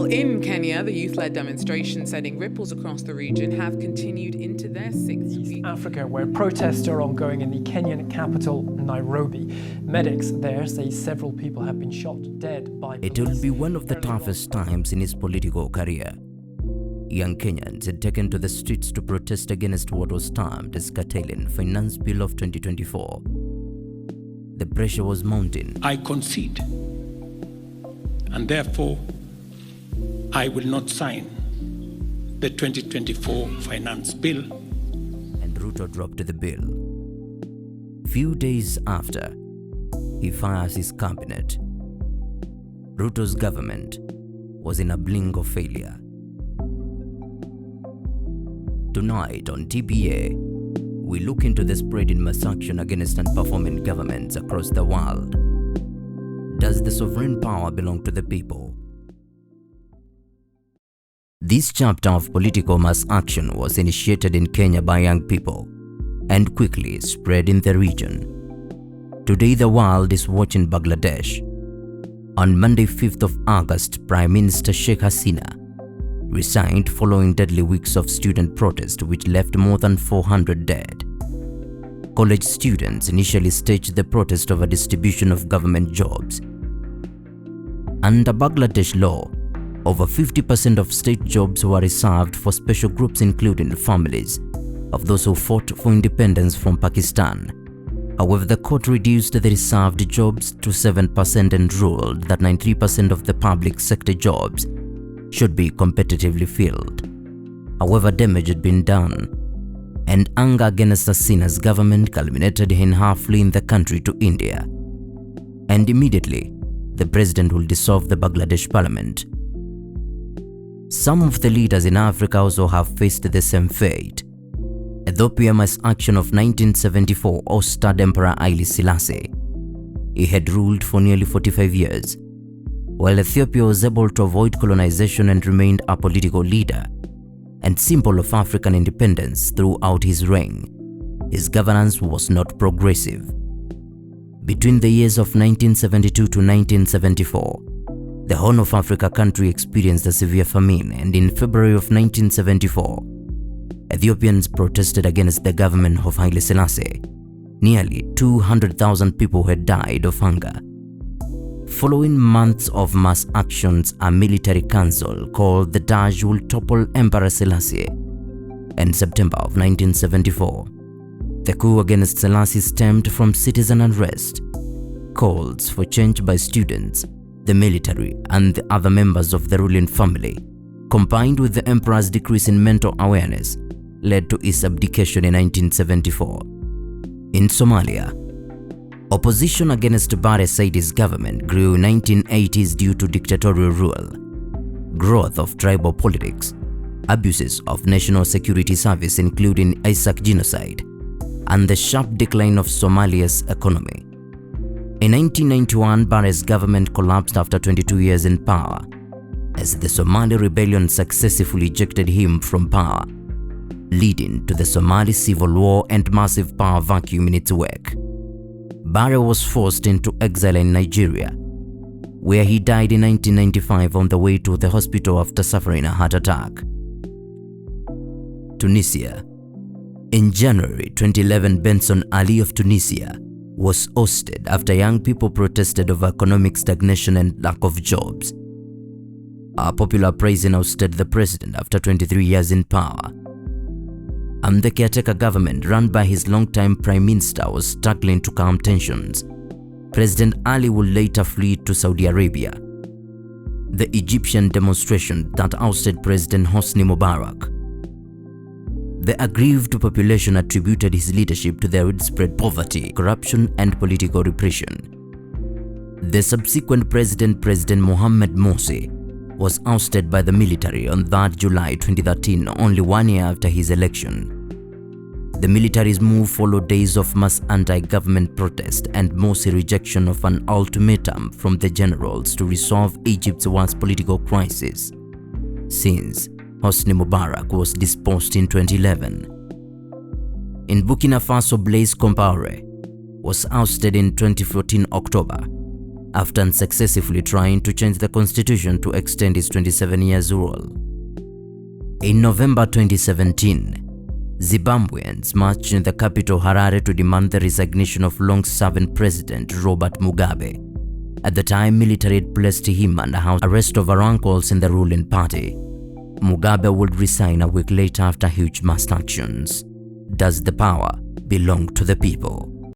Well, in Kenya, the youth-led demonstrations sending ripples across the region have continued into their sixth week. East Africa, where protests are ongoing in the Kenyan capital, Nairobi. Medics there say several people have been shot dead by police. It will be one of the toughest times in his political career. Young Kenyans had taken to the streets to protest against what was termed as curtailing Finance Bill of 2024. The pressure was mounting. I concede, and therefore I will not sign the 2024 Finance Bill. And Ruto dropped the bill. Few days after, he fires his cabinet. Ruto's government was in a blink of failure. Tonight on TBA, we look into the spreading mass action against unperforming governments across the world. Does the sovereign power belong to the people? This chapter of political mass action was initiated in Kenya by young people and quickly spread in the region. Today the world is watching Bangladesh. On Monday 5th of August, Prime Minister Sheikh Hasina resigned following deadly weeks of student protest which left more than 400 dead. College students initially staged the protest over distribution of government jobs. Under Bangladesh law, over 50% of state jobs were reserved for special groups including families of those who fought for independence from Pakistan. However, the court reduced the reserved jobs to 7% and ruled that 93% of the public sector jobs should be competitively filled. However, damage had been done, and anger against Hasina's government culminated in her fleeing the country to India. And immediately, the president will dissolve the Bangladesh parliament. Some of the leaders in Africa also have faced the same fate. Ethiopia mass action of 1974 ousted Emperor Haile Selassie. He had ruled for nearly 45 years. While Ethiopia was able to avoid colonization and remained a political leader and symbol of African independence throughout his reign, his governance was not progressive. Between the years of 1972 to 1974, the Horn of Africa country experienced a severe famine, and in February of 1974, Ethiopians protested against the government of Haile Selassie. Nearly 200,000 people had died of hunger. Following months of mass actions, a military council called the Daj will topple Emperor Selassie. In September of 1974, the coup against Selassie stemmed from citizen unrest, calls for change by students, the military, and the other members of the ruling family, combined with the emperor's decrease in mental awareness, led to his abdication in 1974. In Somalia, opposition against Barre Saidi's government grew in 1980s due to dictatorial rule, growth of tribal politics, abuses of national security service including Isaac genocide, and the sharp decline of Somalia's economy. In 1991, Barre's government collapsed after 22 years in power, as the Somali rebellion successfully ejected him from power, leading to the Somali civil war and massive power vacuum in its wake. Barre was forced into exile in Nigeria, where he died in 1995 on the way to the hospital after suffering a heart attack. Tunisia. In January 2011, Benson Ali of Tunisia was ousted after young people protested over economic stagnation and lack of jobs. A popular president ousted the president after 23 years in power. And the caretaker government run by his longtime prime minister was struggling to calm tensions. President Ali would later flee to Saudi Arabia. The Egyptian demonstration that ousted President Hosni Mubarak. The aggrieved population attributed his leadership to the widespread poverty, corruption, and political repression. The subsequent President Mohamed Morsi was ousted by the military on 3rd July 2013, only 1 year after his election. The military's move followed days of mass anti-government protest and Morsi rejection of an ultimatum from the generals to resolve Egypt's worst political crisis since Hosni Mubarak was disposed in 2011. In Burkina Faso, Blaise Compaoré was ousted in 2014 October. after unsuccessfully trying to change the constitution to extend his 27 years rule. In November 2017, Zimbabweans marched in the capital Harare to demand the resignation of long-serving President Robert Mugabe. At the time, military had placed him under house arrest over uncles in the ruling party. Mugabe would resign a week later after huge mass actions. Does the power belong to the people?